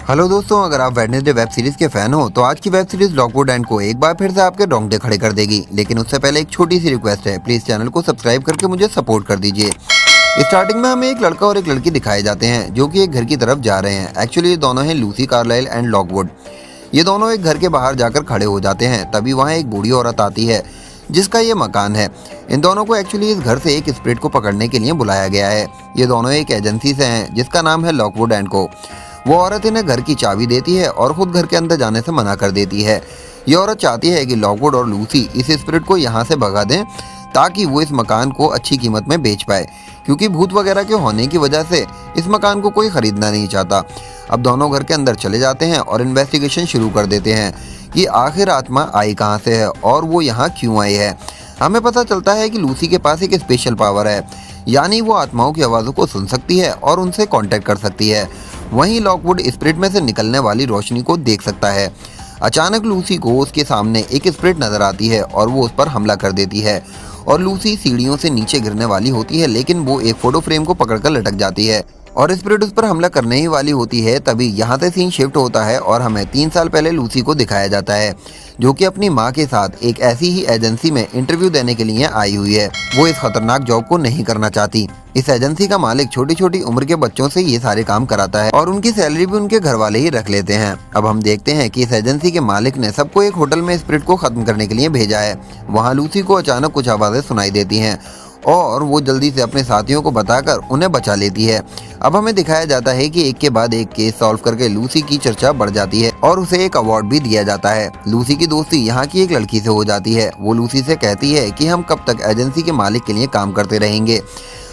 Hello दोस्तों, अगर आप वेडनेसडे वेब सीरीज के फैन हो तो आज की वेब सीरीज लॉकवुड एंड को एक बार फिर से आपके रोंगटे खड़े कर देगी। लेकिन उससे पहले एक छोटी सी रिक्वेस्ट है, प्लीज चैनल को सब्सक्राइब करके मुझे सपोर्ट कर दीजिए। स्टार्टिंग में हमें एक लड़का और एक लड़की दिखाए जाते हैं जो कि एक घर की तरफ जा रहे हैं। एक्चुअली ये दोनों हैं लूसी कार्लाइल एंड लॉकवुड। ये दोनों एक घर के बाहर जाकर खड़े हो जाते हैं। तभी वहाँ एक बूढ़ी औरत आती है जिसका ये मकान है। इन दोनों को एक्चुअली इस घर से एक स्पिरिट को पकड़ने के लिए बुलाया गया है। ये दोनों एक एजेंसी से हैं जिसका नाम है लॉकवुड एंड को। वो औरत इन्हें घर की चाबी देती है और खुद घर के अंदर जाने से मना कर देती है। ये औरत चाहती है कि लॉकवुड और लूसी इस स्पिरिट को यहाँ से भगा दें ताकि वो इस मकान को अच्छी कीमत में बेच पाए, क्योंकि भूत वगैरह के होने की वजह से इस मकान को कोई खरीदना नहीं चाहता। अब दोनों घर के अंदर चले जाते हैं और इन्वेस्टिगेशन शुरू कर देते हैं कि आखिर आत्मा आई कहाँ से है और वो यहाँ क्यों आई है। हमें पता चलता है कि लूसी के पास एक स्पेशल पावर है, यानी वो आत्माओं की आवाज़ों को सुन सकती है और उनसे कांटेक्ट कर सकती है। वहीं लॉकवुड स्पिरिट में से निकलने वाली रोशनी को देख सकता है। अचानक लूसी को उसके सामने एक स्पिरिट नजर आती है और वो उस पर हमला कर देती है और लूसी सीढ़ियों से नीचे गिरने वाली होती है, लेकिन वो एक फोटो फ्रेम को पकड़कर लटक जाती है और स्पिरिट उस पर हमला करने ही वाली होती है। तभी यहाँ से सीन शिफ्ट होता है और हमें 3 साल पहले लूसी को दिखाया जाता है जो कि अपनी माँ के साथ एक ऐसी ही एजेंसी में इंटरव्यू देने के लिए आई हुई है। वो इस खतरनाक जॉब को नहीं करना चाहती। इस एजेंसी का मालिक छोटी छोटी उम्र के बच्चों से ये सारे काम कराता है और उनकी सैलरी भी उनके घर वाले ही रख लेते हैं। अब हम देखते हैं कि इस एजेंसी के मालिक ने सबको एक होटल में स्पिरिट को खत्म करने के लिए भेजा है। वहाँ लूसी को अचानक कुछ आवाजें सुनाई देती हैं और वो जल्दी से अपने साथियों को बताकर उन्हें बचा लेती है। अब हमें दिखाया जाता है कि एक के बाद एक केस सॉल्व करके लूसी की चर्चा बढ़ जाती है और उसे एक अवार्ड भी दिया जाता है। लूसी की दोस्ती यहाँ की एक लड़की से हो जाती है। वो लूसी से कहती है कि हम कब तक एजेंसी के मालिक के लिए काम करते रहेंगे,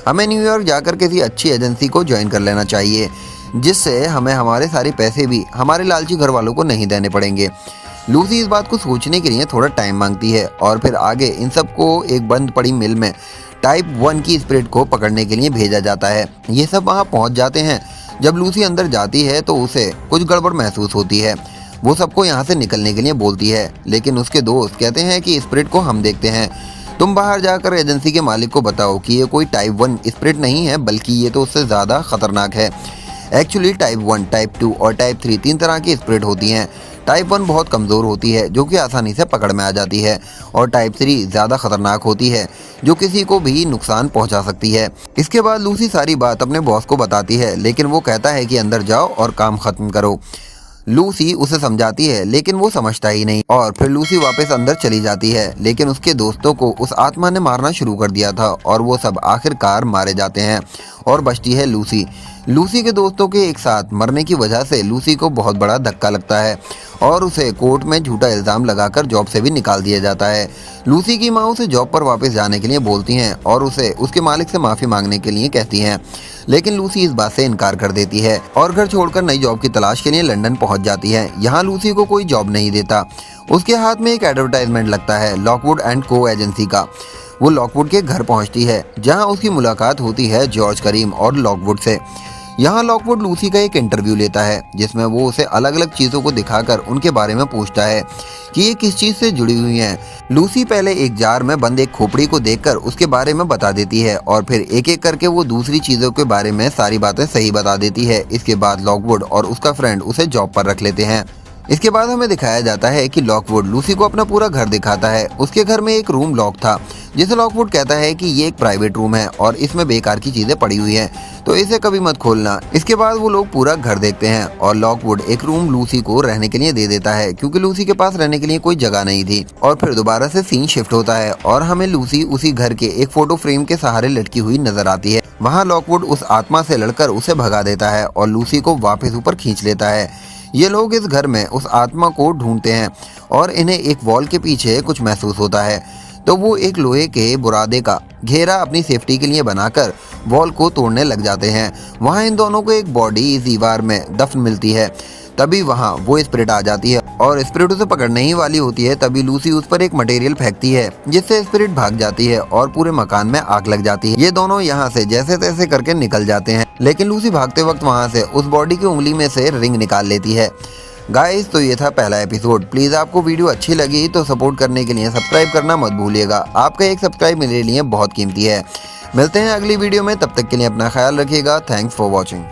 हमें न्यूयॉर्क जाकर किसी अच्छी एजेंसी को ज्वाइन कर लेना चाहिए जिससे हमें हमारे सारे पैसे भी हमारे लालची घर वालों को नहीं देने पड़ेंगे। लूसी इस बात को सोचने के लिए थोड़ा टाइम मांगती है और फिर आगे इन सबको एक बंद पड़ी मिल में टाइप 1 की स्पिरिट को पकड़ने के लिए भेजा जाता है। ये सब वहाँ पहुँच जाते हैं। जब लूसी अंदर जाती है तो उसे कुछ गड़बड़ महसूस होती है। वो सबको यहाँ से निकलने के लिए बोलती है, लेकिन उसके दोस्त कहते हैं कि स्पिरिट को हम देखते हैं, तुम बाहर जाकर एजेंसी के मालिक को बताओ कि ये कोई टाइप 1 स्पिरिट नहीं है बल्कि ये तो उससे ज़्यादा खतरनाक है। एक्चुअली टाइप 1, टाइप 2 और टाइप 3 3 तरह की स्पिरिट होती हैं। टाइप 1 बहुत कमज़ोर होती है जो कि आसानी से पकड़ में आ जाती है और टाइप 3 ज़्यादा खतरनाक होती है जो किसी को भी नुकसान पहुंचा सकती है। इसके बाद लूसी सारी बात अपने बॉस को बताती है, लेकिन वो कहता है कि अंदर जाओ और काम ख़त्म करो। लूसी उसे समझाती है लेकिन वो समझता ही नहीं और फिर लूसी वापस अंदर चली जाती है, लेकिन उसके दोस्तों को उस आत्मा ने मारना शुरू कर दिया था और वो सब आखिरकार मारे जाते हैं और बचती है लूसी। लूसी के दोस्तों के एक साथ मरने की वजह से लूसी को बहुत बड़ा धक्का लगता है और उसे कोर्ट में झूठा इल्ज़ाम लगाकर जॉब से भी निकाल दिया जाता है। लूसी की माँ उसे जॉब पर वापस जाने के लिए बोलती हैं और उसे उसके मालिक से माफ़ी मांगने के लिए कहती हैं, लेकिन लूसी इस बात से इनकार कर देती है और घर छोड़कर नई जॉब की तलाश के लिए लंदन पहुंच जाती है। यहाँ लूसी को कोई जॉब नहीं देता। उसके हाथ में एक एडवर्टाइजमेंट लगता है लॉकवुड एंड को एजेंसी का। वो लॉकवुड के घर पहुंचती है जहां उसकी मुलाकात होती है जॉर्ज करीम और लॉकवुड से। यहाँ लॉकवुड लूसी का एक इंटरव्यू लेता है जिसमें वो उसे अलग अलग चीज़ों को दिखाकर उनके बारे में पूछता है कि ये किस चीज़ से जुड़ी हुई हैं। लूसी पहले एक जार में बंद एक खोपड़ी को देखकर उसके बारे में बता देती है और फिर एक एक करके वो दूसरी चीज़ों के बारे में सारी बातें सही बता देती है। इसके बाद लॉकवुड और उसका फ्रेंड उसे जॉब पर रख लेते हैं। इसके बाद हमें दिखाया जाता है कि लॉकवुड लूसी को अपना पूरा घर दिखाता है। उसके घर में एक रूम लॉक था जिसे लॉकवुड कहता है कि ये एक प्राइवेट रूम है और इसमें बेकार की चीज़ें पड़ी हुई हैं, तो इसे कभी मत खोलना। इसके बाद वो लोग पूरा घर देखते हैं और लॉकवुड एक रूम लूसी को रहने के लिए दे देता है क्योंकि लूसी के पास रहने के लिए कोई जगह नहीं थी। और फिर दोबारा से सीन शिफ्ट होता है और हमें लूसी उसी घर के एक फोटो फ्रेम के सहारे लटकी हुई नजर आती है। वहाँ लॉकवुड उस आत्मा से लड़कर उसे भगा देता है और लूसी को वापस ऊपर खींच लेता है। ये लोग इस घर में उस आत्मा को ढूंढते हैं और इन्हें एक वॉल के पीछे कुछ महसूस होता है, तो वो एक लोहे के बुरादे का घेरा अपनी सेफ्टी के लिए बनाकर वॉल को तोड़ने लग जाते हैं। वहाँ इन दोनों को एक बॉडी इस दीवार में दफन मिलती है। तभी वहाँ वो स्पिरिट आ जाती है और स्पिरिट उसे पकड़ने ही वाली होती है। तभी लूसी उस पर एक मटेरियल फेंकती है जिससे स्पिरिट भाग जाती है और पूरे मकान में आग लग जाती है। ये दोनों यहाँ से जैसे तैसे करके निकल जाते हैं, लेकिन लूसी भागते वक्त वहाँ से उस बॉडी की उंगली में से रिंग निकाल लेती है। गाइस, तो ये था पहला एपिसोड। प्लीज़ आपको वीडियो अच्छी लगी तो सपोर्ट करने के लिए सब्सक्राइब करना मत भूलिएगा। आपका एक सब्सक्राइब मेरे लिए बहुत कीमती है। मिलते हैं अगली वीडियो में, तब तक के लिए अपना ख्याल रखिएगा। Thanks for watching.